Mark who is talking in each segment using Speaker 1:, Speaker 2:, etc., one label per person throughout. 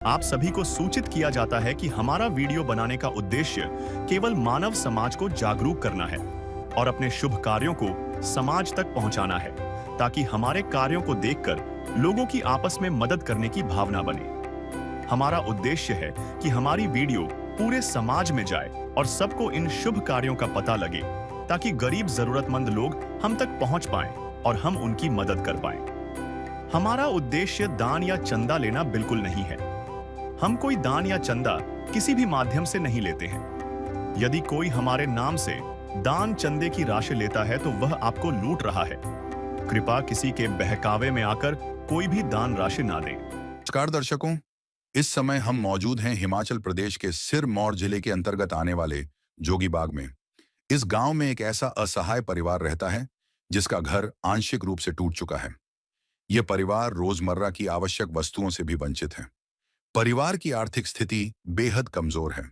Speaker 1: आप सभी को सूचित किया जाता है कि हमारा वीडियो बनाने का उद्देश्य केवल मानव समाज को जागरूक करना है और अपने शुभ कार्यों को समाज तक पहुंचाना है, ताकि हमारे कार्यों को देखकर लोगों की आपस में मदद करने की भावना बने। हमारा उद्देश्य है कि हमारी वीडियो पूरे समाज में जाए और सबको इन शुभ कार्यों का पता लगे, ताकि गरीब जरूरतमंद लोग हम तक पहुंच पाएं और हम उनकी मदद कर पाएं। हमारा उद्देश्य दान या चंदा लेना बिल्कुल नहीं है। हम कोई दान या चंदा किसी भी माध्यम से नहीं लेते हैं। यदि कोई हमारे नाम से दान चंदे की राशि लेता है तो वह आपको लूट रहा है। कृपया किसी के बहकावे में आकर कोई भी दान राशि ना दें।
Speaker 2: नमस्कार दर्शकों, इस समय हम मौजूद हैं हिमाचल प्रदेश के सिरमौर जिले के अंतर्गत आने वाले जोगीबाग में। इस गांव में एक ऐसा असहाय परिवार रहता है जिसका घर आंशिक रूप से टूट चुका है। यह परिवार रोजमर्रा की आवश्यक वस्तुओं से भी वंचित है। परिवार की आर्थिक स्थिति बेहद कमजोर है।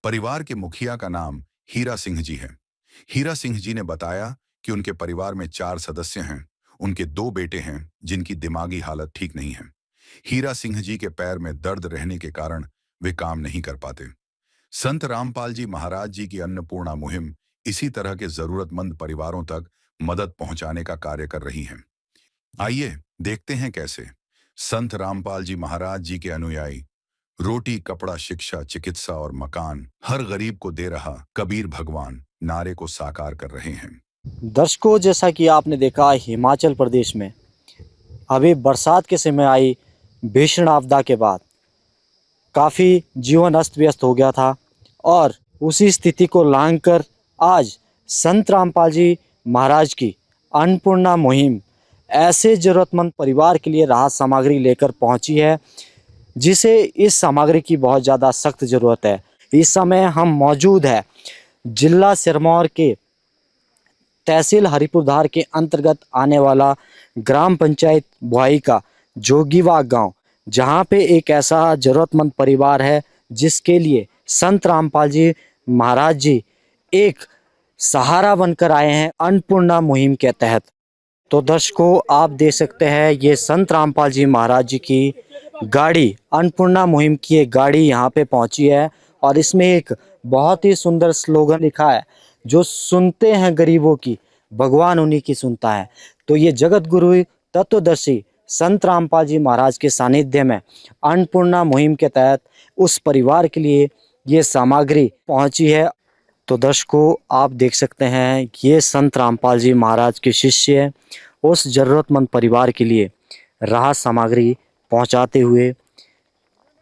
Speaker 2: परिवार के मुखिया का नाम हीरा सिंह जी है। हीरा सिंह जी ने बताया कि उनके परिवार में 4 सदस्य हैं। उनके 2 बेटे हैं जिनकी दिमागी हालत ठीक नहीं है। हीरा सिंह जी के पैर में दर्द रहने के कारण वे काम नहीं कर पाते। संत रामपाल जी महाराज जी की अन्नपूर्णा मुहिम इसी तरह के जरूरतमंद परिवारों तक मदद पहुंचाने का कार्य कर रही है। आइए देखते हैं कैसे संत रामपाल जी महाराज जी के अनुयायी रोटी, कपड़ा, शिक्षा, चिकित्सा और मकान हर गरीब को दे रहा कबीर भगवान नारे को साकार कर रहे हैं।
Speaker 3: दर्शकों, जैसा कि आपने देखा, हिमाचल प्रदेश में अभी बरसात के समय आई भीषण आपदा के बाद काफ़ी जीवन अस्त व्यस्त हो गया था और उसी स्थिति को लांघकर आज संत रामपाल जी महाराज की अन्नपूर्णा मुहिम ऐसे ज़रूरतमंद परिवार के लिए राहत सामग्री लेकर पहुंची है, जिसे इस सामग्री की बहुत ज़्यादा सख्त ज़रूरत है। इस समय हम मौजूद है जिला सिरमौर के तहसील हरिपुरधार के अंतर्गत आने वाला ग्राम पंचायत बुआई का जोगीबाग गांव, जहां पे एक ऐसा ज़रूरतमंद परिवार है जिसके लिए संत रामपाल जी महाराज जी एक सहारा बनकर आए हैं अन्नपूर्णा मुहिम के तहत। तो दर्शकों, आप देख सकते हैं ये संत रामपाल जी महाराज जी की गाड़ी, अन्नपूर्णा मुहिम की एक गाड़ी यहाँ पे पहुँची है और इसमें एक बहुत ही सुंदर स्लोगन लिखा है, जो सुनते हैं गरीबों की भगवान उन्हीं की सुनता है। तो ये जगत गुरु तत्वदर्शी संत रामपाल जी महाराज के सानिध्य में अन्नपूर्णा मुहिम के तहत उस परिवार के लिए ये सामग्री पहुँची है। तो दर्शकों, आप देख सकते हैं ये संत रामपाल जी महाराज के शिष्य उस ज़रूरतमंद परिवार के लिए राहत सामग्री पहुंचाते हुए।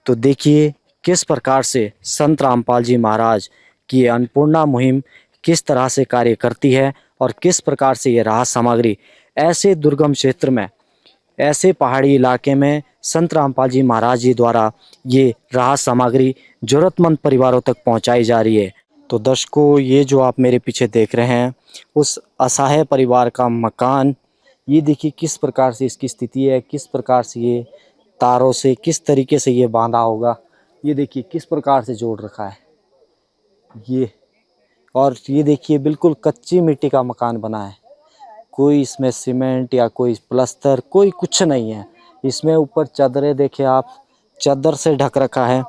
Speaker 3: तो देखिए किस प्रकार से संत रामपाल जी महाराज की अन्नपूर्णा मुहिम किस तरह से कार्य करती है और किस प्रकार से ये राहत सामग्री ऐसे दुर्गम क्षेत्र में, ऐसे पहाड़ी इलाके में संत रामपाल जी महाराज जी द्वारा ये राहत सामग्री ज़रूरतमंद परिवारों तक पहुंचाई जा रही है। तो दर्शकों, ये जो आप मेरे पीछे देख रहे हैं उस असहाय परिवार का मकान, ये देखिए किस प्रकार से इसकी स्थिति है, किस प्रकार से ये तारों से किस तरीके से ये बांधा होगा। ये देखिए किस प्रकार से जोड़ रखा है ये, और ये देखिए बिल्कुल कच्ची मिट्टी का मकान बना है। कोई इसमें सीमेंट या कोई प्लास्टर कोई कुछ नहीं है। इसमें ऊपर चादरें देखिए आप, चादर से ढक रखा है।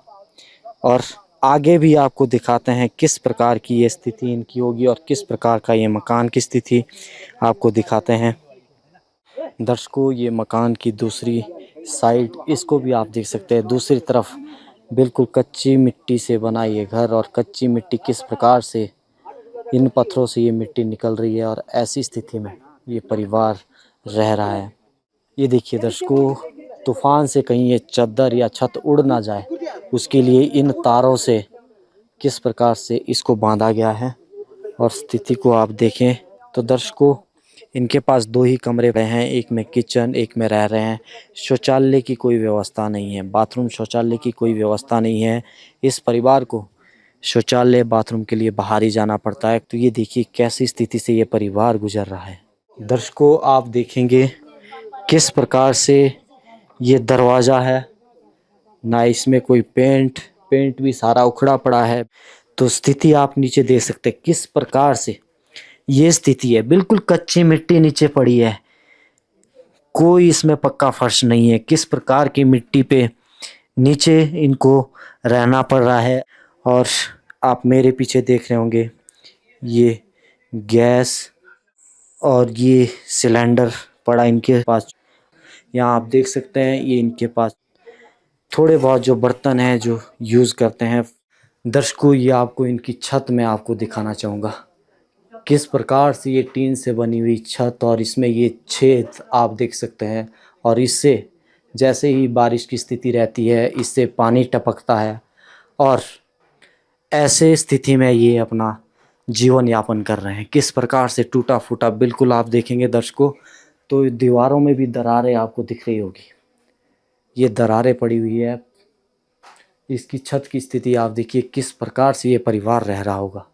Speaker 3: और आगे भी आपको दिखाते हैं किस प्रकार की ये स्थिति इनकी होगी और किस प्रकार का ये मकान की स्थिति आपको दिखाते हैं। दर्शकों, ये मकान की दूसरी साइड, इसको भी आप देख सकते हैं। दूसरी तरफ बिल्कुल कच्ची मिट्टी से बना ये घर, और कच्ची मिट्टी किस प्रकार से इन पत्थरों से ये मिट्टी निकल रही है और ऐसी स्थिति में ये परिवार रह रहा है। ये देखिए दर्शकों, तूफान से कहीं ये चादर या छत उड़ ना जाए, उसके लिए इन तारों से किस प्रकार से इसको बांधा गया है। और स्थिति को आप देखें तो दर्शकों, इनके पास 2 ही कमरे हैं, एक में किचन, एक में रह रहे हैं। शौचालय की कोई व्यवस्था नहीं है, बाथरूम शौचालय की कोई व्यवस्था नहीं है। इस परिवार को शौचालय बाथरूम के लिए बाहर ही जाना पड़ता है। तो ये देखिए कैसी स्थिति से ये परिवार गुजर रहा है। दर्शकों, आप देखेंगे किस प्रकार से ये दरवाज़ा है, ना इसमें कोई पेंट भी सारा उखड़ा पड़ा है। तो स्थिति आप नीचे देख सकते हैं किस प्रकार से ये स्थिति है। बिल्कुल कच्ची मिट्टी नीचे पड़ी है, कोई इसमें पक्का फर्श नहीं है। किस प्रकार की मिट्टी पे नीचे इनको रहना पड़ रहा है। और आप मेरे पीछे देख रहे होंगे ये गैस और ये सिलेंडर पड़ा इनके पास। यहाँ आप देख सकते हैं ये इनके पास थोड़े बहुत जो बर्तन हैं जो यूज़ करते हैं। दर्शकों, ये आपको इनकी छत में आपको दिखाना चाहूँगा किस प्रकार से ये टीन से बनी हुई छत, और इसमें ये छेद आप देख सकते हैं। और इससे जैसे ही बारिश की स्थिति रहती है इससे पानी टपकता है, और ऐसे स्थिति में ये अपना जीवन यापन कर रहे हैं। किस प्रकार से टूटा फूटा, बिल्कुल आप देखेंगे दर्शकों तो दीवारों में भी दरारें आपको दिख रही होगी, ये दरारें पड़ी हुई है। इसकी छत की स्थिति आप देखिए किस प्रकार से ये परिवार रह रहा होगा।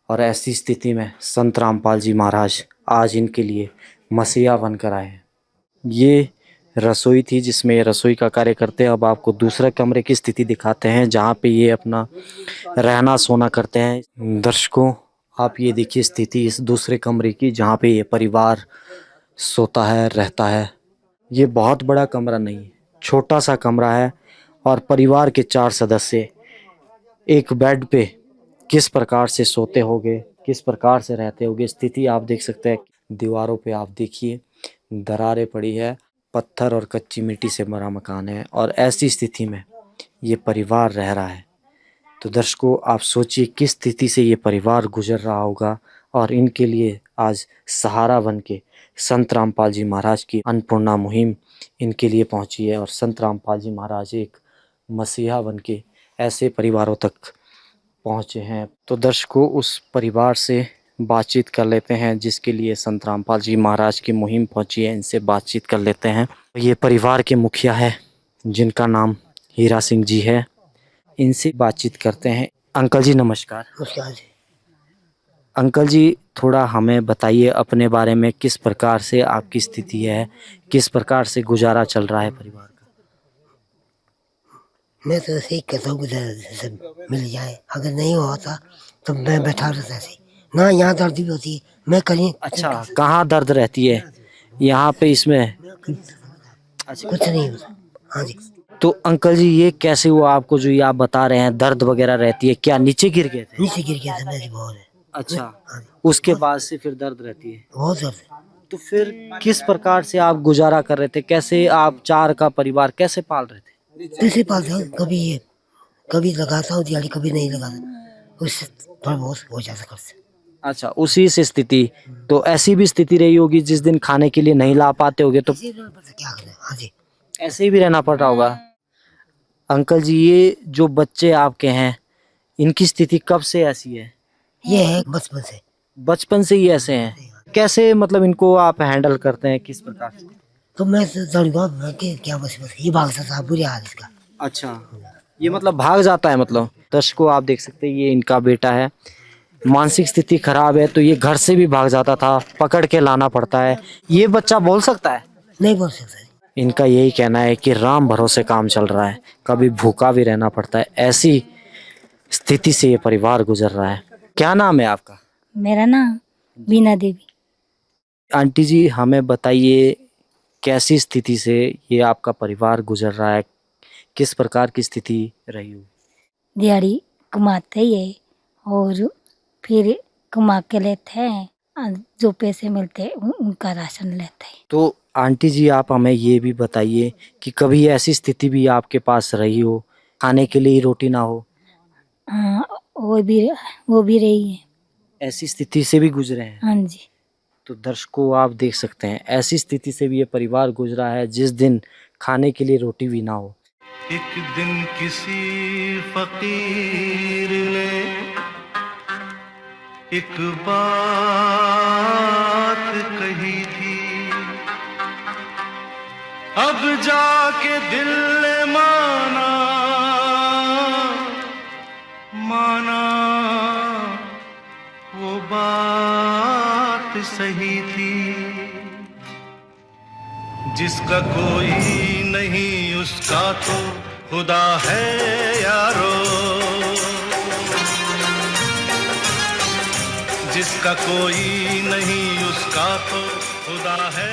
Speaker 3: और ऐसी स्थिति में संत रामपाल जी महाराज आज इनके लिए मसीहा बनकर आए हैं। ये रसोई थी जिसमें ये रसोई का कार्य करते हैं। अब आपको दूसरे कमरे की स्थिति दिखाते हैं जहाँ पे ये अपना रहना सोना करते हैं। दर्शकों, आप ये देखिए स्थिति इस दूसरे कमरे की जहाँ पे ये परिवार सोता है, रहता है। ये बहुत बड़ा कमरा नहीं है, छोटा सा कमरा है, और परिवार के 4 सदस्य एक बेड पे किस प्रकार से सोते होंगे, किस प्रकार से रहते होंगे, स्थिति आप देख सकते हैं। दीवारों पे आप देखिए दरारें पड़ी है, पत्थर और कच्ची मिट्टी से बना मकान है, और ऐसी स्थिति में ये परिवार रह रहा है। तो दर्शकों, आप सोचिए किस स्थिति से ये परिवार गुजर रहा होगा। और इनके लिए आज सहारा बन के संत रामपाल जी महाराज की अन्नपूर्णा मुहिम इनके लिए पहुंची है। और संत रामपाल जी महाराज एक मसीहा बन के ऐसे परिवारों तक पहुंचे हैं। तो दर्शकों, उस परिवार से बातचीत कर लेते हैं जिसके लिए संत रामपाल जी महाराज की मुहिम पहुंची है। इनसे बातचीत कर लेते हैं। ये परिवार के मुखिया है जिनका नाम हीरा सिंह जी है, इनसे बातचीत करते हैं। अंकल जी नमस्कार।
Speaker 4: नमस्कार जी।
Speaker 3: अंकल जी, थोड़ा हमें बताइए अपने बारे में, किस प्रकार से आपकी स्थिति है, किस प्रकार से गुजारा चल रहा है परिवार का।
Speaker 4: मैं तो ऐसे ही कहता हूँ जैसे मिल जाए, अगर नहीं होता तो मैं बैठा रहता ऐसे ना। यहाँ दर्द भी होती है, मैं कहीं
Speaker 3: अच्छा, कहाँ दर्द रहती है यहाँ पे इसमें? अच्छा,
Speaker 4: कुछ नहीं होता। हाँ जी।
Speaker 3: तो अंकल जी ये कैसे हुआ आपको, जो ये आप बता रहे हैं दर्द वगैरह रहती है, क्या नीचे गिर गए थे?
Speaker 4: नीचे गिर गया था मैं जी, बहुत है।
Speaker 3: अच्छा,
Speaker 4: हाँ जी,
Speaker 3: उसके बाद से फिर दर्द रहती है।
Speaker 4: बहुत दर्द है।
Speaker 3: तो फिर किस प्रकार से आप गुजारा कर रहे थे, कैसे आप 4 का परिवार कैसे पाल रहे थे?
Speaker 4: कैसे पालता हूँ, कभी लगाता हूँ दिहाड़ी, कभी नहीं लगाता, उससे थोड़ा बहुत हो जाता खर्च।
Speaker 3: अच्छा, उसी से स्थिति। तो ऐसी भी स्थिति रही होगी जिस दिन खाने के लिए नहीं ला पाते होगे तो
Speaker 4: क्या करें। हाँ जी,
Speaker 3: ऐसे ही भी रहना पड़ रहा होगा। अंकल जी, ये जो बच्चे आपके हैं इनकी स्थिति कब से ऐसी है?
Speaker 4: ये है बचपन से।
Speaker 3: बचपन से ही ऐसे हैं? कैसे मतलब इनको आप हैंडल करते हैं, किस प्रकार से?
Speaker 4: तो मैं दौड़ूंगा के क्या बस ये भागता था, बुरी हाल इसका।
Speaker 3: अच्छा, ये मतलब भाग जाता है। मतलब दर्शकों, आप देख सकते हैं ये इनका बेटा है, मानसिक स्थिति खराब है तो ये घर से भी भाग जाता था, पकड़ के लाना पड़ता है। ये बच्चा बोल सकता है?
Speaker 4: नहीं बोल सकता।
Speaker 3: इनका यही कहना है कि राम भरोसे काम चल रहा है, कभी भूखा भी रहना पड़ता है। ऐसी स्थिति से ये परिवार गुजर रहा है। क्या नाम है आपका?
Speaker 5: मेरा नाम बीना देवी।
Speaker 3: आंटी जी, हमें बताइए कैसी स्थिति से ये आपका परिवार गुजर रहा है, किस प्रकार की स्थिति रही हो?
Speaker 5: दिहाड़ी कमाते ही है और फिर कमा के लेते हैं, जो पैसे मिलते हैं उनका राशन लेते हैं।
Speaker 3: तो आंटी जी, आप हमें ये भी बताइए कि कभी ऐसी स्थिति भी आपके पास रही हो, खाने के लिए रोटी ना हो?
Speaker 5: हाँ, वो भी रही है।
Speaker 3: ऐसी स्थिति से भी गुजरे हैं?
Speaker 5: हाँ जी।
Speaker 3: तो दर्शकों, आप देख सकते हैं ऐसी स्थिति से भी ये परिवार गुजरा है जिस दिन खाने के लिए रोटी भी ना हो।
Speaker 6: एक दिन किसी फकीर ने एक बात कही थी, अब जाके दिल ने माना वो बात सही थी। जिसका कोई नहीं उसका तो खुदा है यारो, जिसका कोई नहीं उसका तो खुदा है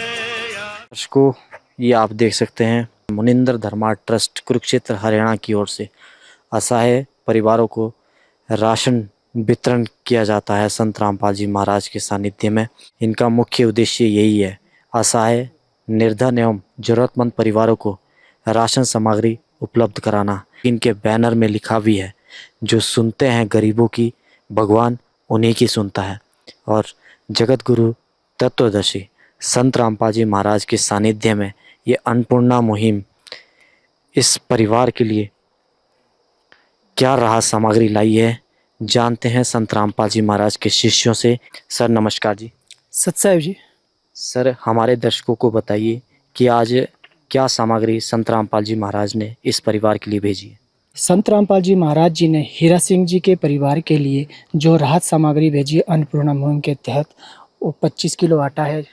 Speaker 6: यारो।
Speaker 3: दर्शकों, ये आप देख सकते हैं मुनिंद्र धर्मा ट्रस्ट कुरुक्षेत्र हरियाणा की ओर से असहाय परिवारों को राशन वितरण किया जाता है संत रामपाल जी महाराज के सानिध्य में। इनका मुख्य उद्देश्य यही है, असहाय, निर्धन एवं जरूरतमंद परिवारों को राशन सामग्री उपलब्ध कराना। इनके बैनर में लिखा भी है, जो सुनते हैं गरीबों की, भगवान उन्हीं की सुनता है। और जगत गुरु तत्वदर्शी संत रामपाल जी महाराज के सानिध्य में ये अन्नपूर्णा मुहिम इस परिवार के लिए क्या राहत सामग्री लाई है, जानते हैं संत रामपाल जी महाराज के शिष्यों से। सर नमस्कार जी।
Speaker 7: सतसाहिब जी।
Speaker 3: सर हमारे दर्शकों को बताइए कि आज क्या सामग्री संत रामपाल जी महाराज ने इस परिवार के लिए भेजी है।
Speaker 7: संत रामपाल जी महाराज जी ने हीरा सिंह जी के परिवार के लिए जो राहत सामग्री भेजी है अन्नपूर्णा मुहिम के तहत, वो 25 किलो आटा है,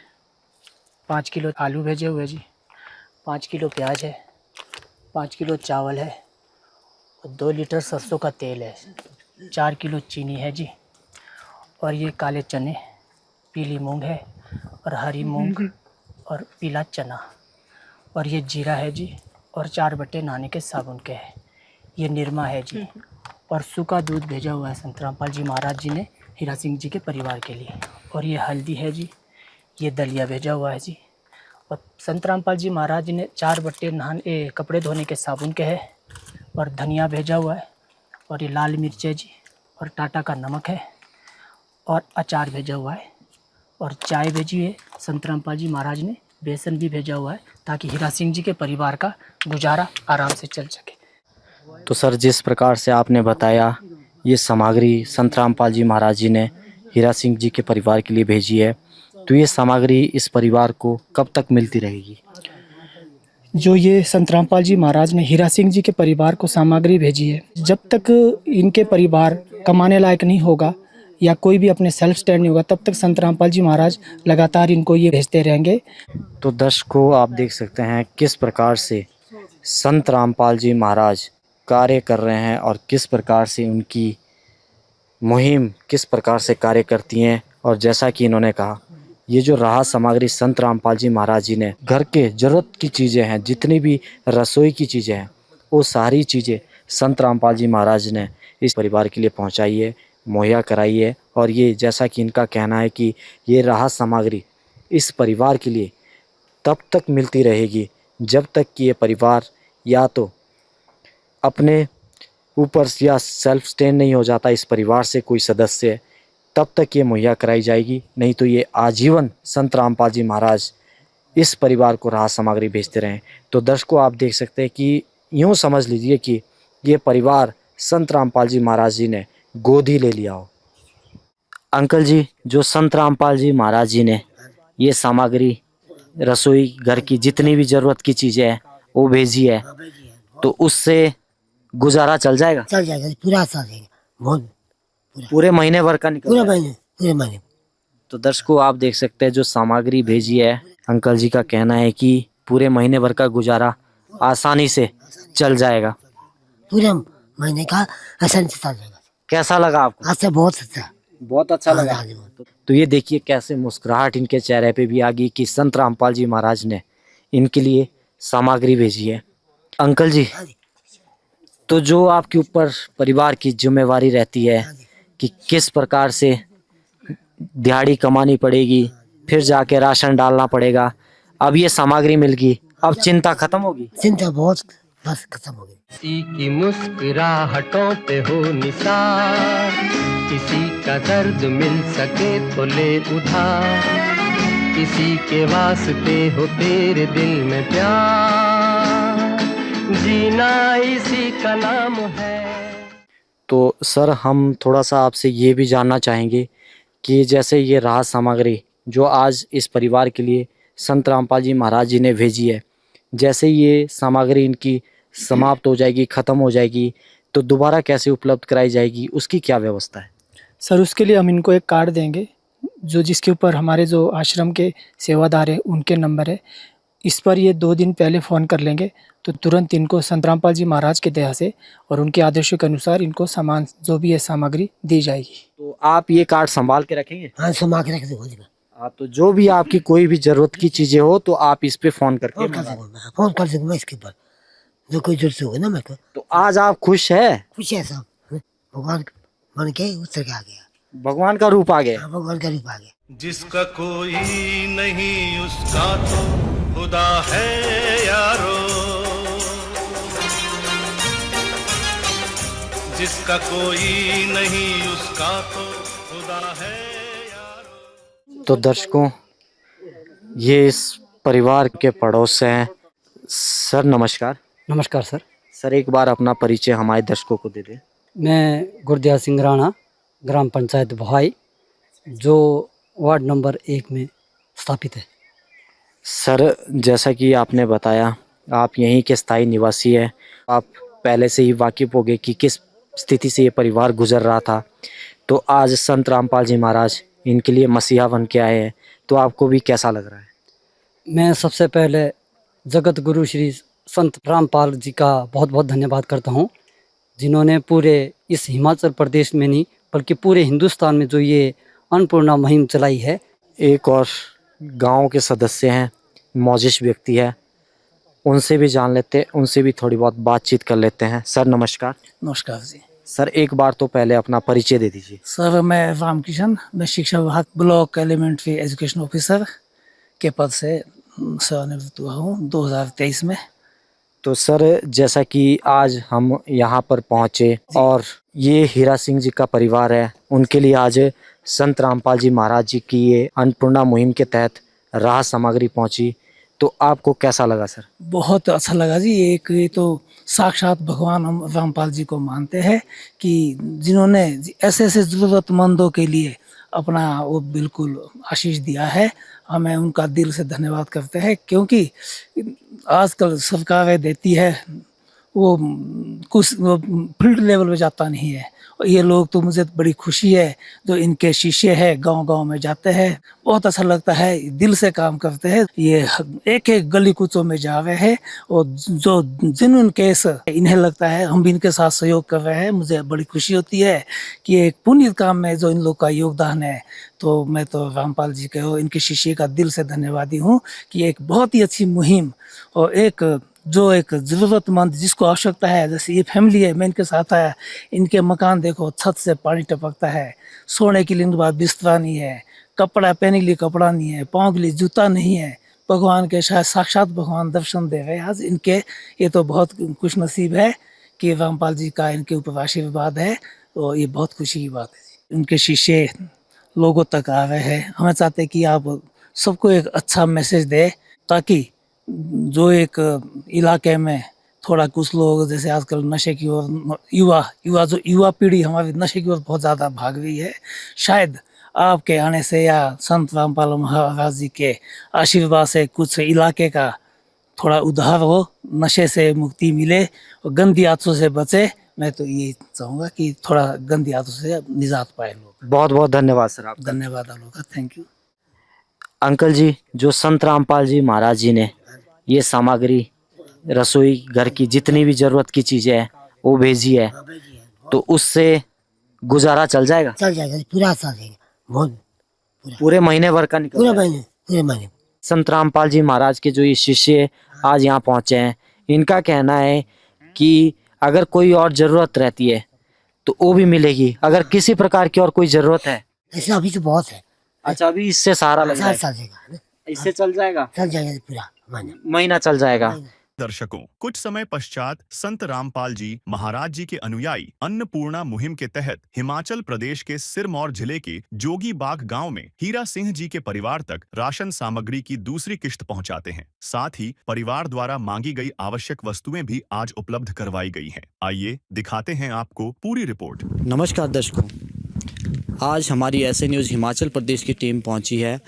Speaker 7: 5 किलो आलू भेजे हुए जी, 5 किलो प्याज है, 5 किलो चावल है, 2 लीटर सरसों का तेल है, 4 किलो चीनी है जी, और ये काले चने, पीली मूंग है और हरी मूंग और पीला चना, और ये जीरा है जी, और 4 बट्टे नहाने के साबुन के है, ये निरमा है जी, और सूखा दूध भेजा हुआ है संत रामपाल जी महाराज जी ने हीरा सिंह जी के परिवार के लिए, और ये हल्दी है जी, ये दलिया भेजा हुआ है जी, और संत रामपाल जी महाराज जी ने 4 बट्टे कपड़े धोने के साबुन के है, और धनिया भेजा हुआ है, और ये लाल मिर्च है जी, और टाटा का नमक है, और अचार भेजा हुआ है, और चाय भेजी है संत रामपाल जी महाराज ने, बेसन भी भेजा हुआ है, ताकि हीरा सिंह जी के परिवार का गुजारा आराम से चल सके।
Speaker 3: तो सर जिस प्रकार से आपने बताया, ये सामग्री संत रामपाल जी महाराज जी ने हीरा सिंह जी के परिवार के लिए भेजी है, तो ये सामग्री इस परिवार को कब तक मिलती रहेगी।
Speaker 7: जो ये संत रामपाल जी महाराज ने हीरा सिंह जी के परिवार को सामग्री भेजी है, जब तक इनके परिवार कमाने लायक नहीं होगा या कोई भी अपने सेल्फ स्टैंड नहीं होगा, तब तक संत रामपाल जी महाराज लगातार इनको ये भेजते रहेंगे।
Speaker 3: तो दर्शकों आप देख सकते हैं किस प्रकार से संत रामपाल जी महाराज कार्य कर रहे हैं और किस प्रकार से उनकी मुहिम किस प्रकार से कार्य करती हैं। और जैसा कि इन्होंने कहा, ये जो राहत सामग्री संत रामपाल जी महाराज जी ने घर के ज़रूरत की चीज़ें हैं, जितनी भी रसोई की चीज़ें हैं, वो सारी चीज़ें संत रामपाल जी महाराज ने इस परिवार के लिए पहुंचाई है, मुहैया कराई है। और ये जैसा कि इनका कहना है कि ये राहत सामग्री इस परिवार के लिए तब तक मिलती रहेगी जब तक कि ये परिवार या तो अपने ऊपर या सेल्फ स्टैंड नहीं हो जाता, इस परिवार से कोई सदस्य, तब तक ये मुहैया कराई जाएगी। नहीं तो ये आजीवन संत रामपाल जी महाराज इस परिवार को राहत सामग्री भेजते रहें। तो दर्शकों आप देख सकते हैं कि यूँ समझ लीजिए कि ये परिवार संत रामपाल जी महाराज जी ने गोद ही ले लिया हो। अंकल जी, जो संत रामपाल जी महाराज जी ने ये सामग्री रसोई घर की जितनी भी ज़रूरत की चीज़ें हैं वो भेजी है, तो उससे गुजारा चल जाएगा।
Speaker 4: चल जाएगा, पूरा चल जाएगा, बहुत
Speaker 3: पूरे महीने भर का निकल
Speaker 4: पूरे
Speaker 3: जाएगा।
Speaker 4: महीने।
Speaker 3: तो दर्शकों आप देख सकते हैं जो सामग्री भेजी है, अंकल जी का कहना है कि पूरे महीने भर का गुजारा आसानी से चल जाएगा।
Speaker 4: पूरे महीने का आसानी से चल जाएगा।
Speaker 3: कैसा लगा आपको?
Speaker 4: आज से बहुत अच्छा,
Speaker 3: बहुत अच्छा लगा।
Speaker 4: हाँ जी, बहुत।
Speaker 3: तो ये देखिए कैसे मुस्कुराहट इनके चेहरे पे भी आ गई कि संत रामपाल जी महाराज ने इनके लिए सामग्री भेजी है। अंकल जी, तो जो आपके ऊपर परिवार की जिम्मेवारी रहती है कि किस प्रकार से दिहाड़ी कमानी पड़ेगी, फिर जाके राशन डालना पड़ेगा, अब ये सामग्री मिल गई, अब चिंता खत्म होगी।
Speaker 4: चिंता बहुत बस खत्म हो गई।
Speaker 6: किसी की मुस्कुराहटों पे हो निसार, किसी का दर्द मिल सके तो ले उधार, किसी के वास्ते हो तेरे दिल में प्यार, जीना इसी का नाम है।
Speaker 3: तो सर हम थोड़ा सा आपसे ये भी जानना चाहेंगे कि जैसे ये राहत सामग्री जो आज इस परिवार के लिए संत रामपाल जी महाराज जी ने भेजी है, जैसे ये सामग्री इनकी समाप्त हो जाएगी, ख़त्म हो जाएगी, तो दोबारा कैसे उपलब्ध कराई जाएगी, उसकी क्या व्यवस्था है?
Speaker 7: सर उसके लिए हम इनको एक कार्ड देंगे, जो जिसके ऊपर हमारे जो आश्रम के सेवादार हैं उनके नंबर है। इस पर ये 2 दिन पहले फ़ोन कर लेंगे तो तुरंत इनको संत रामपाल जी महाराज के दया से और उनके आदेशों के अनुसार इनको सामान जो भी है सामग्री दी जाएगी।
Speaker 3: तो आप ये कार्ड संभाल के रखेंगे?
Speaker 4: हाँ, संभाल के रख दो।
Speaker 3: हाँ, तो जो भी आपकी कोई भी जरूरत की चीजें हो तो आप इस पे फोन करके
Speaker 4: फोन कर
Speaker 3: मंगा
Speaker 4: दूंगा, फोन कर दूंगा इसके ऊपर, जो कोई जरूरत होगी ना मेरे को।
Speaker 3: तो आज आप खुश है?
Speaker 4: खुश है सब, भगवान बन के उतर के आ गया।
Speaker 3: भगवान का रूप आ गया।
Speaker 4: हाँ, भगवान का रूप आ गया।
Speaker 8: जिसका कोई नहीं उसका तो खुदा है यारो, जिसका कोई नहीं उसका तो खुदा है यारो।
Speaker 3: तो दर्शकों, ये इस परिवार के पड़ोस से हैं। सर नमस्कार।
Speaker 9: नमस्कार सर।
Speaker 3: सर एक बार अपना परिचय हमारे दर्शकों को दे दें।
Speaker 9: मैं गुरदियाल सिंह राणा, ग्राम पंचायत भोहाई, जो वार्ड नंबर 1 में स्थापित है।
Speaker 3: सर जैसा कि आपने बताया आप यहीं के स्थायी निवासी हैं, आप पहले से ही वाकिफ हो गए कि किस स्थिति से ये परिवार गुजर रहा था। तो आज संत रामपाल जी महाराज इनके लिए मसीहा बन के आए हैं, तो आपको भी कैसा लग रहा है?
Speaker 9: मैं सबसे पहले जगत गुरु श्री संत रामपाल जी का बहुत बहुत धन्यवाद करता हूँ, जिन्होंने पूरे इस हिमाचल प्रदेश में नहीं बल्कि पूरे हिंदुस्तान में जो ये अन्नपूर्णा मुहिम चलाई है।
Speaker 3: एक और गांव के सदस्य हैं, मौजिश व्यक्ति है, उनसे भी जान लेते, उनसे भी थोड़ी बहुत बातचीत कर लेते हैं। सर नमस्कार।
Speaker 10: नमस्कार जी।
Speaker 3: सर एक बार तो पहले अपना परिचय दे दीजिए।
Speaker 10: सर मैं रामकिशन, मैं शिक्षा विभाग ब्लॉक एलिमेंट्री एजुकेशन ऑफिसर के पद से सेवानिवृत्त हुआ हूँ 2023 में।
Speaker 3: तो सर जैसा कि आज हम यहाँ पर पहुँचे और ये हीरा सिंह जी का परिवार है, उनके लिए आज संत रामपाल जी महाराज जी की ये अन्नपूर्णा मुहिम के तहत राहत सामग्री पहुँची, तो आपको कैसा लगा सर?
Speaker 10: बहुत अच्छा लगा जी। ये तो साक्षात भगवान हम रामपाल जी को मानते हैं कि जिन्होंने ऐसे ऐसे ज़रूरतमंदों के लिए अपना वो बिल्कुल आशीष दिया है। हमें उनका दिल से धन्यवाद करते हैं, क्योंकि आजकल सरकारें देती है वो कुछ फील्ड लेवल पे जाता नहीं है। और ये लोग तो मुझे बड़ी खुशी है जो इनके शिष्य है गांव-गांव में जाते हैं, बहुत अच्छा लगता है, दिल से काम करते हैं। ये एक एक गली कूचों में जा रहे हैं और जो जेन्युइन केस इन्हें लगता है हम भी इनके साथ सहयोग कर रहे हैं। मुझे बड़ी खुशी होती है कि एक पुण्य काम में जो इन लोग का योगदान है। तो मैं तो रामपाल जी के और इनके शिष्य का दिल से धन्यवादी हूँ कि एक बहुत ही अच्छी मुहिम और एक ज़रूरतमंद जिसको आवश्यकता है, जैसे ये फैमिली है, मैं इनके साथ आया, इनके मकान देखो छत से पानी टपकता है, सोने के लिए इनके पास बिस्तर नहीं है, कपड़ा पहनने के लिए कपड़ा नहीं है, पाँव के लिए जूता नहीं है। भगवान के शायद साक्षात भगवान दर्शन दे रहे आज इनके। ये तो बहुत खुश नसीब है कि रामपाल जी का इनके ऊपर आशीर्वाद है, तो ये बहुत खुशी की बात है। उनके शिष्य लोगों तक आ रहे हैं। हमें चाहते हैं कि आप सबको एक अच्छा मैसेज दे, ताकि जो एक इलाके में थोड़ा कुछ लोग जैसे आजकल नशे की ओर युवा पीढ़ी हमारी नशे की ओर बहुत ज़्यादा भाग रही है। शायद आपके आने से या संत रामपाल महाराज जी के आशीर्वाद से कुछ इलाके का थोड़ा उद्धार हो, नशे से मुक्ति मिले और गंदी आदतों से बचे। मैं तो ये चाहूँगा कि थोड़ा गंदी आदतों से निजात पाए लोग।
Speaker 3: बहुत बहुत धन्यवाद सर आपका।
Speaker 10: धन्यवाद आप लोगों का, थैंक यू।
Speaker 3: अंकल जी, जो संत रामपाल जी महाराज जी ने ये सामग्री, रसोई घर की जितनी भी जरूरत की चीजें हैं वो भेजी है, तो उससे गुजारा चल जाएगा?
Speaker 4: चल जाएगा, पूरा चल जाएगा, बहुत
Speaker 3: पूरे महीने भर का निकल
Speaker 4: पूरे
Speaker 3: जाएगा।
Speaker 4: महीने।
Speaker 3: संत रामपाल जी महाराज के जो ये शिष्य आज यहाँ पहुंचे हैं, इनका कहना है कि अगर कोई और जरूरत रहती है तो वो भी मिलेगी, अगर किसी प्रकार की और कोई जरूरत है।
Speaker 4: ऐसे अभी तो बहुत है।
Speaker 3: अच्छा, अभी इससे सहारा लग
Speaker 4: चल
Speaker 3: जाएगा?
Speaker 4: जाएगा,
Speaker 3: इससे चल जाएगा,
Speaker 4: चल जाएगा, पूरा
Speaker 3: महीना चल जाएगा।
Speaker 1: दर्शकों, कुछ समय पश्चात संत रामपाल जी महाराज जी के अनुयायी अन्नपूर्णा मुहिम के तहत हिमाचल प्रदेश के सिरमौर जिले के जोगी बाग गांव में हीरा सिंह जी के परिवार तक राशन सामग्री की दूसरी किश्त पहुंचाते हैं। साथ ही परिवार द्वारा मांगी गई आवश्यक वस्तुएं भी आज उपलब्ध करवाई गई हैं। आइए दिखाते हैं आपको पूरी रिपोर्ट।
Speaker 3: नमस्कार दर्शकों, आज हमारी ऐसे न्यूज़ हिमाचल प्रदेश की टीम पहुंची है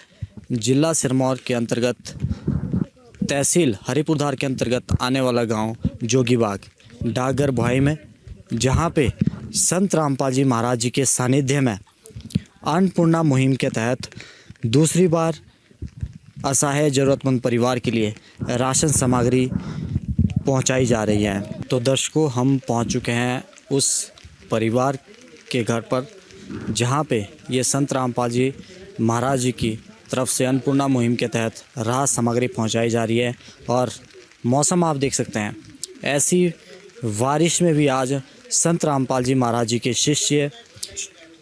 Speaker 3: जिला सिरमौर के अंतर्गत, तहसील हरिपुरधार के अंतर्गत आने वाला गांव जोगीबाग डाकघर भोहाई में, जहां पे संत रामपाल जी महाराज जी के सानिध्य में अन्नपूर्णा मुहिम के तहत दूसरी बार असहाय ज़रूरतमंद परिवार के लिए राशन सामग्री पहुंचाई जा रही है। तो दर्शकों, हम पहुंच चुके हैं उस परिवार के घर पर, जहां पे ये संत रामपाल जी महाराज जी की तरफ से अन्नपूर्णा मुहिम के तहत राहत सामग्री पहुंचाई जा रही है। और मौसम आप देख सकते हैं, ऐसी बारिश में भी आज संत रामपाल जी महाराज जी के शिष्य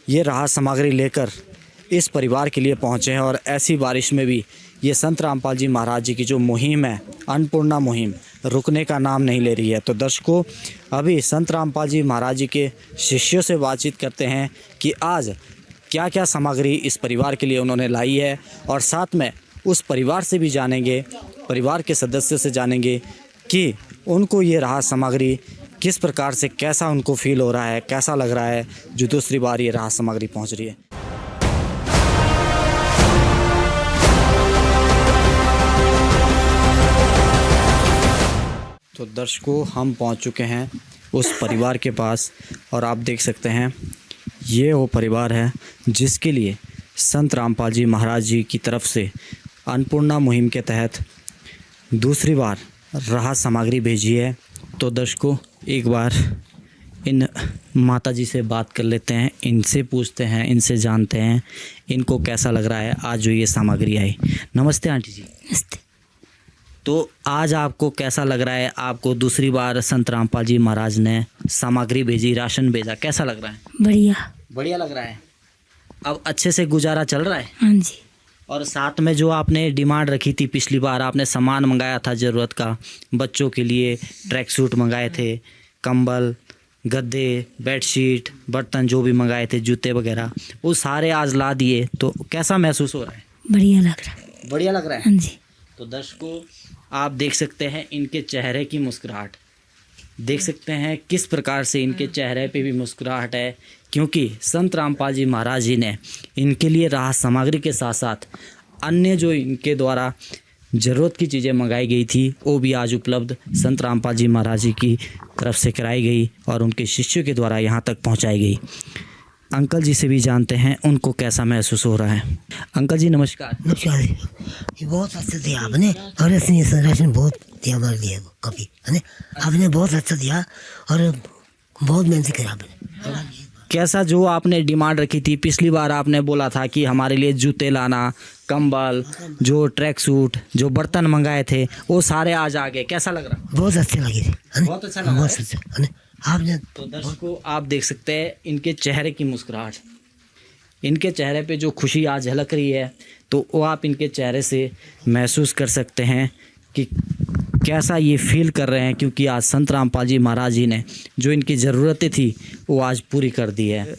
Speaker 3: ये राहत सामग्री लेकर इस परिवार के लिए पहुंचे हैं। और ऐसी बारिश में भी ये संत रामपाल जी महाराज जी की जो मुहिम है, अन्नपूर्णा मुहिम, रुकने का नाम नहीं ले रही है। तो दर्शकों, अभी संत रामपाल जी महाराज जी के शिष्यों से बातचीत करते हैं कि आज क्या क्या सामग्री इस परिवार के लिए उन्होंने लाई है, और साथ में उस परिवार से भी जानेंगे, परिवार के सदस्यों से जानेंगे कि उनको ये राहत सामग्री किस प्रकार से, कैसा उनको फील हो रहा है, कैसा लग रहा है जो दूसरी बार ये राहत सामग्री पहुंच रही है। तो दर्शकों, हम पहुंच चुके हैं उस परिवार के पास, और आप देख सकते हैं ये वो परिवार है जिसके लिए संत रामपाल जी महाराज जी की तरफ से अन्नपूर्णा मुहिम के तहत दूसरी बार राहत सामग्री भेजी है। तो दर्शकों, एक बार इन माता जी से बात कर लेते हैं, इनसे पूछते हैं, इनसे जानते हैं इनको कैसा लग रहा है आज जो ये सामग्री आई। नमस्ते आंटी जी।
Speaker 5: नमस्ते।
Speaker 3: तो आज आपको कैसा लग रहा है, आपको दूसरी बार संत रामपाल जी महाराज ने सामग्री भेजी, राशन भेजा, कैसा लग रहा है?
Speaker 5: बढ़िया
Speaker 3: लग रहा है। अब अच्छे से गुजारा चल रहा है?
Speaker 5: हाँ जी।
Speaker 3: और साथ में जो आपने डिमांड रखी थी, पिछली बार आपने सामान मंगाया था ज़रूरत का, बच्चों के लिए ट्रैक सूट मंगाए थे, कंबल, गद्दे, बेडशीट, बर्तन जो भी मंगाए थे, जूते वगैरह, वो सारे आज ला दिए। तो कैसा महसूस हो रहा है?
Speaker 5: बढ़िया लग रहा है। हाँ जी।
Speaker 3: तो दर्शकों, आप देख सकते हैं इनके चेहरे की मुस्कुराहट, देख सकते हैं किस प्रकार से इनके चेहरे पे भी मुस्कुराहट है, क्योंकि संत रामपाल जी महाराज जी ने इनके लिए राहत सामग्री के साथ साथ अन्य जो इनके द्वारा ज़रूरत की चीज़ें मंगाई गई थी वो भी आज उपलब्ध संत रामपाल जी महाराज जी की तरफ से कराई गई और उनके शिष्यों के द्वारा यहाँ तक पहुँचाई गई। अंकल जी से भी जानते हैं उनको कैसा महसूस हो रहा है। अंकल जी नमस्कार।
Speaker 4: नमस्कार। ये बहुत अच्छा दिया आपने, और इसने राशन बहुत दिया हमारे लिए कभी, है ना? आपने बहुत अच्छा दिया और बहुत मेहनत करी आपने।
Speaker 3: कैसा जो आपने डिमांड रखी थी, पिछली बार आपने बोला था कि हमारे लिए जूते लाना, कंबल, जो ट्रैक सूट, जो बर्तन मंगाए थे वो सारे आज आ गए, कैसा लग रहा?
Speaker 4: बहुत अच्छे लगे,
Speaker 3: बहुत अच्छा लगा।
Speaker 4: बहुत अच्छा, है ना? आपने
Speaker 3: तो दर्शकों, आप देख सकते हैं इनके चेहरे की मुस्कुराहट, इनके चेहरे पे जो खुशी आज झलक रही है, तो वो आप इनके चेहरे से महसूस कर सकते हैं कि कैसा ये फील कर रहे हैं, क्योंकि आज संत रामपाल जी महाराज जी ने जो इनकी ज़रूरतें थी वो आज पूरी कर दी है।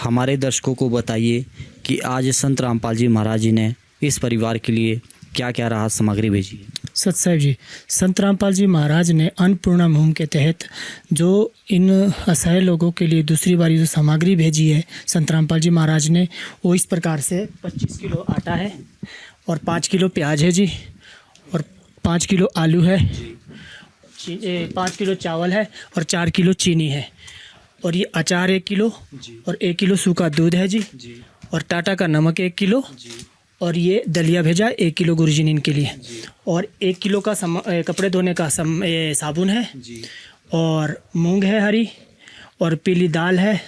Speaker 3: हमारे दर्शकों को बताइए कि आज संत रामपाल जी महाराज जी ने इस परिवार के लिए क्या क्या राहत सामग्री भेजी है।
Speaker 7: सत साहब जी, संत रामपाल जी महाराज ने अन्नपूर्णा मुहिम के तहत जो इन असहाय लोगों के लिए दूसरी बार जो सामग्री भेजी है संत रामपाल जी महाराज ने, वो इस प्रकार से 25 किलो आटा है और 5 किलो प्याज है जी, और 5 किलो आलू है, 5 किलो चावल है और 4 किलो चीनी है, और ये अचार 1 किलो और 1 किलो सूखा दूध है जी, और टाटा का नमक 1 किलो, और ये दलिया भेजा 1 किलो गुरुजी ने इनके लिए, और 1 किलो का कपड़े धोने का साबुन है, और मूंग है हरी, और पीली दाल है,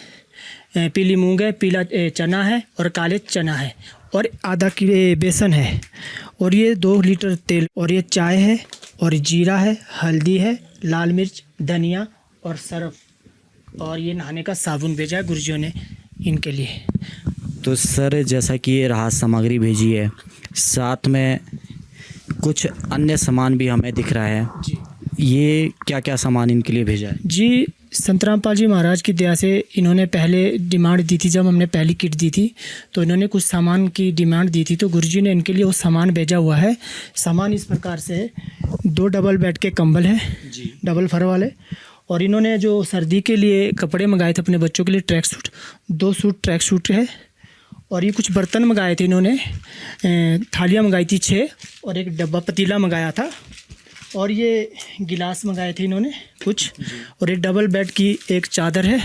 Speaker 7: पीली मूंग है, पीला चना है और काले चना है, और आधा किलो बेसन है, और ये 2 लीटर तेल, और ये चाय है, और जीरा है, हल्दी है, लाल मिर्च, धनिया और सर्फ, और ये नहाने का साबुन भेजा है गुरुजियों ने इनके लिए।
Speaker 3: तो सर, जैसा कि ये राहत सामग्री भेजी है, साथ में कुछ अन्य सामान भी हमें दिख रहा है जी, ये क्या क्या सामान इनके लिए भेजा है?
Speaker 7: जी, संत रामपाल जी महाराज की दया से इन्होंने पहले डिमांड दी थी, जब हमने पहली किट दी थी तो इन्होंने कुछ सामान की डिमांड दी थी, तो गुरुजी ने इनके लिए वो सामान भेजा हुआ है। सामान इस प्रकार से है, 2 डबल बेड के कंबल हैं जी, डबल फर वाले, और इन्होंने जो सर्दी के लिए कपड़े मंगाए थे अपने बच्चों के लिए, track suit, 2 suit track suit है, और ये कुछ बर्तन मंगाए थे इन्होंने, थालियाँ मंगाई थी 6, और एक डब्बा पतीला मंगाया था, और ये गिलास मंगाए थे इन्होंने कुछ, और एक डबल बेड की एक चादर है,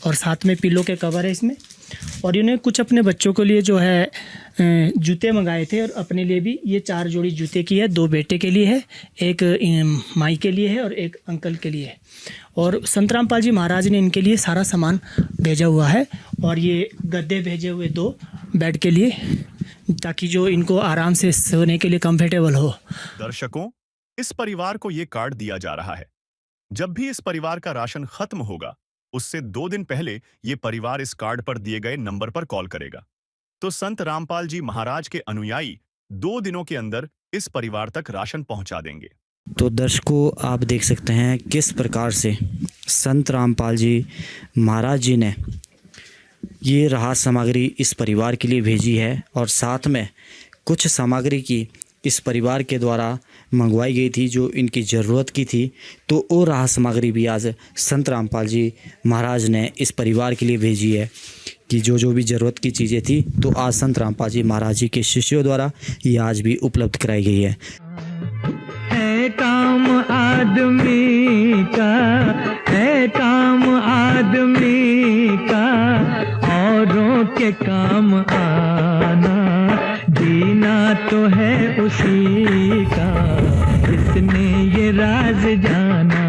Speaker 7: और साथ में पिलो के कवर है इसमें, और इन्हें कुछ अपने बच्चों के लिए जो है जूते मंगाए थे, और अपने लिए भी ये 4 जोड़ी जूते की है, 2 बेटे के लिए है, एक माई के लिए है और एक अंकल के लिए है, और संत रामपाल जी महाराज ने इनके लिए सारा सामान भेजा हुआ है, और ये गद्दे भेजे हुए 2 बेड के लिए, ताकि जो इनको आराम से सोने के लिए कंफर्टेबल हो।
Speaker 1: दर्शकों, इस परिवार को ये कार्ड दिया जा रहा है। जब भी इस परिवार का राशन खत्म होगा, उससे 2 दिन पहले ये परिवार इस कार्ड पर दिए गए नंबर पर कॉल करेगा। तो संत रामपाल जी महाराज के अनुयायी 2 दिनों के अंदर इस परिवार तक राशन पहुंचा देंगे।
Speaker 3: तो दर्शकों, आप देख सकते हैं किस प्रकार से संत रामपाल जी महाराज जी ने ये राहत सामग्री इस परिवार के लिए भेजी है, और साथ में कुछ सामग्री की इस परिवार के द्वारा मंगवाई गई थी जो इनकी ज़रूरत की थी। तो वो राहत सामग्री भी आज संत रामपाल जी महाराज ने इस परिवार के लिए भेजी है कि जो भी ज़रूरत की चीज़ें थी, तो आज संत रामपाल जी महाराज जी के शिष्यों द्वारा ये आज भी उपलब्ध कराई गई है।
Speaker 6: काम आदमी का है, काम आदमी का औरों के काम आना, जीना तो है उसी का, जिसने ये राज जाना।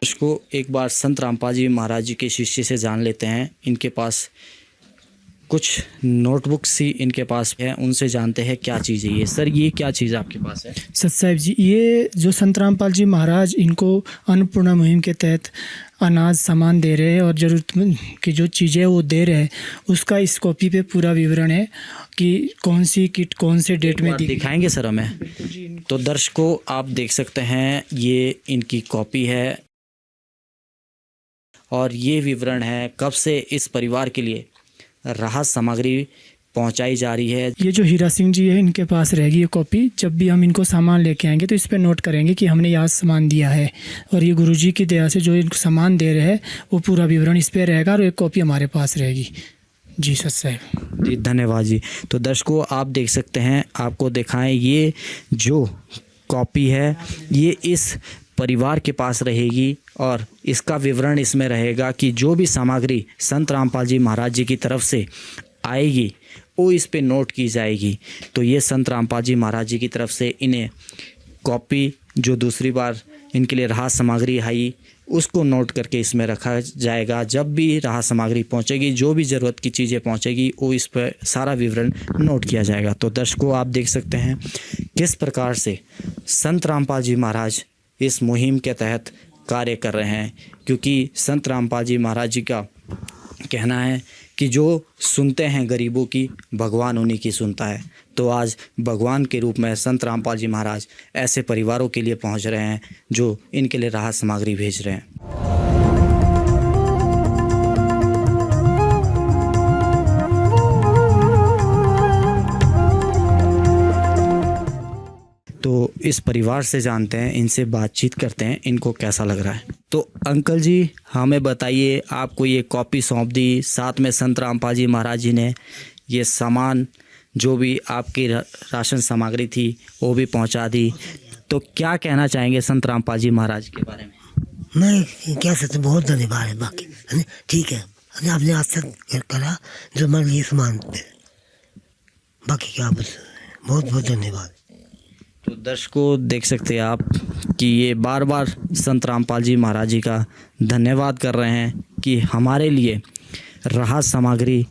Speaker 3: उसको एक बार संत रामपाल जी महाराज जी के शिष्य से जान लेते हैं। इनके पास कुछ नोटबुक्स ही इनके पास है, उनसे जानते हैं क्या चीज़ है ये। सर, ये क्या चीज़ आपके पास है?
Speaker 7: सत साहिब जी, ये जो संत रामपाल जी महाराज इनको अन्नपूर्णा मुहिम के तहत अनाज सामान दे रहे हैं और ज़रूरतमंद की जो चीज़ें वो दे रहे हैं, उसका इस कॉपी पे पूरा विवरण है कि कौन सी किट कौन से डेट में
Speaker 3: दिखाएंगे सर हमें। तो दर्शकों, आप देख सकते हैं ये इनकी कॉपी है और ये विवरण है कब से इस परिवार के लिए राहत सामग्री पहुंचाई जा रही है।
Speaker 7: ये जो हीरा सिंह जी है, इनके पास रहेगी ये कॉपी। जब भी हम इनको सामान लेके आएंगे तो इस पर नोट करेंगे कि हमने यहाँ सामान दिया है, और ये गुरुजी की दया से जो इनको सामान दे रहे हैं वो पूरा विवरण इस पर रहेगा और एक कॉपी हमारे पास रहेगी। जी सत साहब
Speaker 3: जी, धन्यवाद जी। तो दर्शकों, आप देख सकते हैं, आपको दिखाएं ये जो कॉपी है ये इस परिवार के पास रहेगी और इसका विवरण इसमें रहेगा कि जो भी सामग्री संत रामपाल जी महाराज जी की तरफ से आएगी वो इस पे नोट की जाएगी। तो ये संत रामपाल जी महाराज जी की तरफ से इन्हें कॉपी जो दूसरी बार इनके लिए राहत सामग्री आई उसको नोट करके इसमें रखा जाएगा। जब भी राहत सामग्री पहुंचेगी, जो भी ज़रूरत की चीज़ें पहुंचेगी, वो इस पर सारा विवरण नोट किया जाएगा। तो दर्शकों, आप देख सकते हैं किस प्रकार से संत रामपाल जी महाराज इस मुहिम के तहत कार्य कर रहे हैं, क्योंकि संत रामपाल जी महाराज जी का कहना है कि जो सुनते हैं गरीबों की, भगवान उन्हीं की सुनता है। तो आज भगवान के रूप में संत रामपाल जी महाराज ऐसे परिवारों के लिए पहुंच रहे हैं जो इनके लिए राहत सामग्री भेज रहे हैं। तो इस परिवार से जानते हैं, इनसे बातचीत करते हैं, इनको कैसा लग रहा है। तो अंकल जी, हमें बताइए, आपको ये कॉपी सौंप दी, साथ में संत रामपाल जी महाराज जी ने ये सामान जो भी आपकी राशन सामग्री थी वो भी पहुंचा दी। तो क्या कहना चाहेंगे संत रामपाल जी महाराज के बारे में?
Speaker 4: मैं क्या सकता, बहुत धन्यवाद है। बाकी है ना, ठीक है, आपने आज तक करा जो हमारे लिए सामान पे, बाकी क्या बस बहुत बहुत धन्यवाद।
Speaker 3: तो दर्शकों, देख सकते हैं आप कि ये बार बार संत रामपाल जी महाराज जी का धन्यवाद कर रहे हैं कि हमारे लिए राहत सामग्री,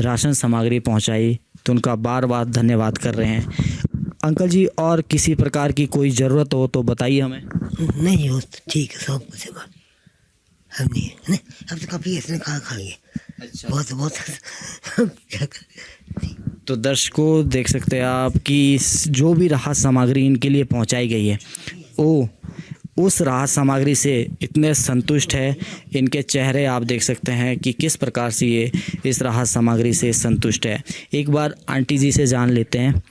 Speaker 3: राशन सामग्री पहुंचाई, तो उनका बार बार धन्यवाद कर रहे हैं। अंकल जी, और किसी प्रकार की कोई ज़रूरत हो तो बताइए हमें।
Speaker 4: नहीं हो ठीक है, सब कुछ है, हम नहीं है ना, अब तो काफ़ी इसने खाएंगे। अच्छा, बहुत बहुत क्या
Speaker 3: तो दर्शकों, देख सकते हैं आप कि जो भी राहत सामग्री इनके लिए पहुंचाई गई है वो उस राहत सामग्री से इतने संतुष्ट है। इनके चेहरे आप देख सकते हैं कि किस प्रकार से ये इस राहत सामग्री से संतुष्ट है। एक बार आंटी जी से जान लेते हैं।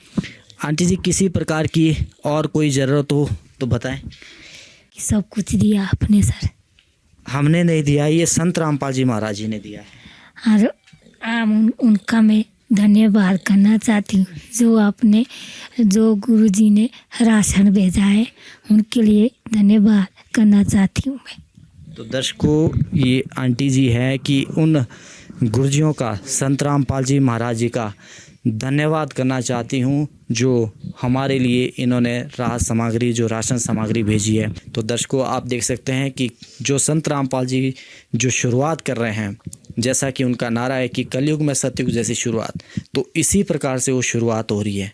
Speaker 3: आंटी जी, किसी प्रकार की और कोई ज़रूरत हो तो बताएं।
Speaker 5: सब कुछ दिया आपने सर।
Speaker 3: हमने नहीं दिया, ये संत रामपाल जी महाराज जी ने दिया है।
Speaker 5: और उनका मैं धन्यवाद करना चाहती हूँ, जो गुरुजी ने राशन भेजा है, उनके लिए धन्यवाद करना चाहती हूँ मैं।
Speaker 3: तो दर्शकों, ये आंटी जी है कि उन गुरुजियों का, संत रामपाल जी महाराज जी का धन्यवाद करना चाहती हूँ जो हमारे लिए इन्होंने राहत सामग्री, जो राशन सामग्री भेजी है। तो दर्शकों, आप देख सकते हैं कि जो संत रामपाल जी जो शुरुआत कर रहे हैं
Speaker 11: जैसा कि उनका नारा है कि कलयुग में सतयुग जैसी शुरुआत, तो इसी प्रकार से वो शुरुआत हो रही है,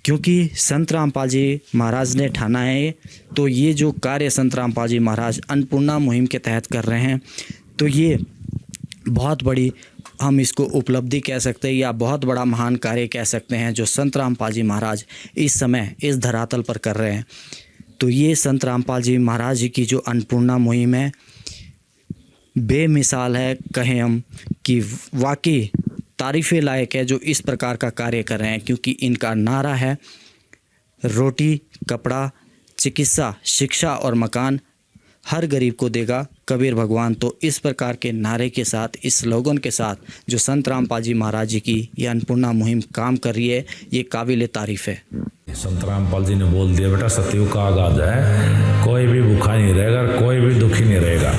Speaker 11: क्योंकि संत रामपाल जी महाराज ने ठाना है। तो ये जो कार्य संत रामपाल जी महाराज अन्नपूर्णा मुहिम के तहत कर रहे हैं, तो ये बहुत बड़ी, हम इसको उपलब्धि कह सकते हैं या बहुत बड़ा महान कार्य कह सकते हैं जो संत रामपाल जी महाराज इस समय इस धरातल पर कर रहे हैं। तो ये संत रामपाल जी महाराज जी की जो अन्नपूर्णा मुहिम है बेमिसाल है, कहें हम कि वाकई तारीफ़े लायक है जो इस प्रकार का कार्य कर रहे हैं, क्योंकि इनका नारा है रोटी, कपड़ा, चिकित्सा, शिक्षा और मकान हर गरीब को देगा कबीर भगवान। तो इस प्रकार के नारे के साथ, इस स्लोगन के साथ जो संत रामपाल जी महाराज जी की यह अन्नपूर्णा मुहिम काम कर रही है, ये काबिल तारीफ़ है।
Speaker 12: संत रामपाल जी ने बोल दिया, बेटा सतयुग का आगाज है, कोई भी भूखा नहीं रहेगा, कोई भी दुखी नहीं रहेगा।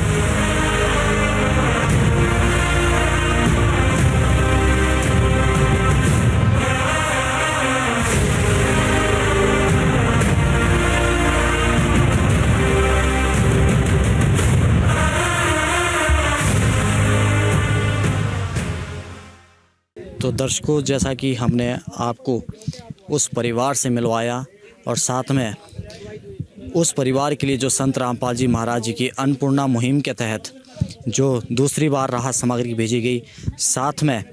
Speaker 11: तो दर्शकों, जैसा कि हमने आपको उस परिवार से मिलवाया और साथ में उस परिवार के लिए जो संत रामपाल जी महाराज जी की अन्नपूर्णा मुहिम के तहत जो दूसरी बार राहत सामग्री भेजी गई, साथ में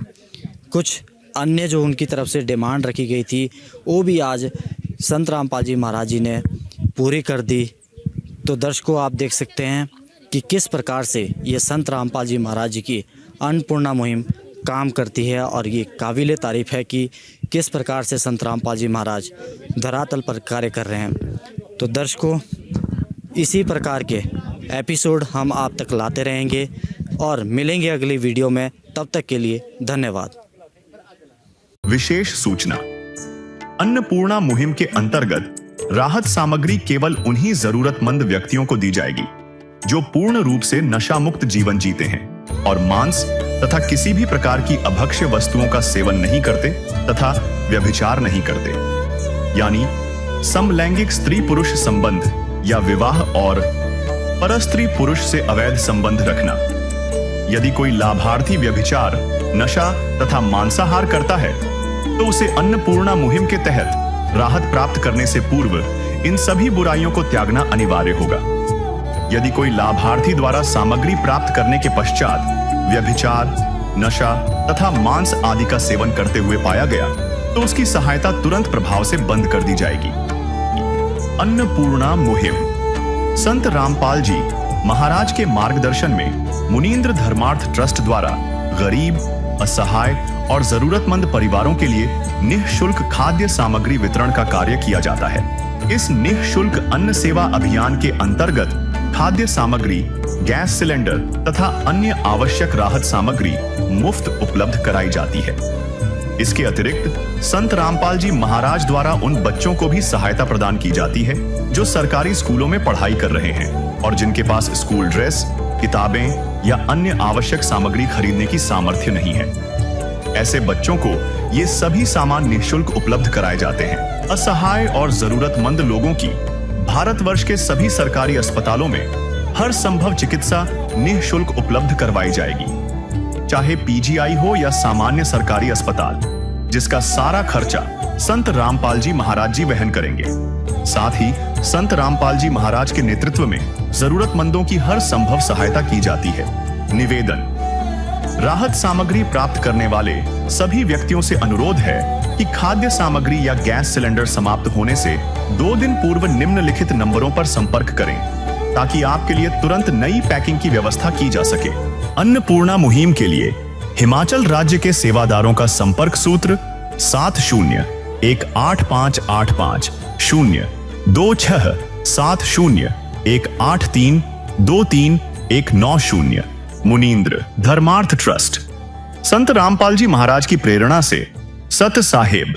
Speaker 11: कुछ अन्य जो उनकी तरफ से डिमांड रखी गई थी वो भी आज संत रामपाल जी महाराज जी ने पूरी कर दी। तो दर्शकों, आप देख सकते हैं कि किस प्रकार से ये संत रामपाल जी महाराज जी की अन्नपूर्णा मुहिम काम करती है, और ये काबिल तारीफ़ है कि किस प्रकार से संत रामपाल जी महाराज धरातल पर कार्य कर रहे हैं। तो दर्शकों, इसी प्रकार के एपिसोड हम आप तक लाते रहेंगे और मिलेंगे अगली वीडियो में। तब तक के लिए धन्यवाद।
Speaker 1: विशेष सूचना, अन्नपूर्णा मुहिम के अंतर्गत राहत सामग्री केवल उन्हीं जरूरतमंद व्यक्तियों को दी जाएगी जो पूर्ण रूप से नशा मुक्त जीवन जीते हैं और मांस तथा किसी भी प्रकार की अभक्ष्य वस्तुओं का सेवन नहीं करते तथा व्यभिचार नहीं करते, यानी समलैंगिक स्त्री पुरुष संबंध या विवाह और परस्त्री पुरुष से अवैध संबंध रखना। यदि कोई लाभार्थी व्यभिचार, नशा तथा मांसाहार करता है तो उसे अन्नपूर्णा मुहिम के तहत राहत प्राप्त करने से पूर्व इन सभी बुराइयों को त्यागना अनिवार्य होगा। यदि कोई लाभार्थी द्वारा सामग्री प्राप्त करने के पश्चात व्यभिचार, नशा तथा मांस आदि का सेवन करते हुए पाया गया तो उसकी सहायता तुरंत प्रभाव से बंद कर दी जाएगी। अन्नपूर्णा मुहिम संत रामपाल जी महाराज के मार्गदर्शन में मुनींद्र धर्मार्थ ट्रस्ट द्वारा गरीब, असहाय और जरूरतमंद परिवारों के लिए निःशुल्क खाद्य सामग्री वितरण का कार्य किया जाता है। इस निःशुल्क अन्न सेवा अभियान के अंतर्गत खाद्य सामग्री, गैस सिलेंडर तथा अन्य आवश्यक राहत सामग्री मुफ्त उपलब्ध कराई जाती है। इसके अतिरिक्त संत रामपाल जी महाराज द्वारा उन बच्चों को भी सहायता प्रदान की जाती है जो सरकारी स्कूलों में पढ़ाई कर रहे हैं और जिनके पास स्कूल ड्रेस, किताबें या अन्य आवश्यक सामग्री खरीदने की सामर्थ्य नहीं है। ऐसे बच्चों को ये सभी सामान निःशुल्क उपलब्ध कराए जाते हैं। असहाय और जरूरतमंद लोगों की भारतवर्ष के सभी सरकारी अस्पतालों में हर संभव चिकित्सा निःशुल्क उपलब्ध करवाई जाएगी, चाहे पीजीआई हो या सामान्य सरकारी अस्पताल, जिसका सारा खर्चा संत रामपाल जी महाराज जी वहन करेंगे। साथ ही संत रामपाल जी महाराज के नेतृत्व में जरूरतमंदों की हर संभव सहायता की जाती है। निवेदन, राहत सामग्री प्राप्त करने वाले सभी व्यक्तियों से अनुरोध है कि खाद्य सामग्री या गैस सिलेंडर समाप्त होने से 2 दिन पूर्व निम्नलिखित नंबरों पर संपर्क करें ताकि आपके लिए तुरंत नई पैकिंग की व्यवस्था की जा सके। अन्नपूर्णा मुहिम के लिए हिमाचल राज्य के सेवादारों का संपर्क सूत्र 70185850 267018323190। मुनींद्र धर्मार्थ ट्रस्ट। संत रामपाल जी महाराज की प्रेरणा से सत साहेब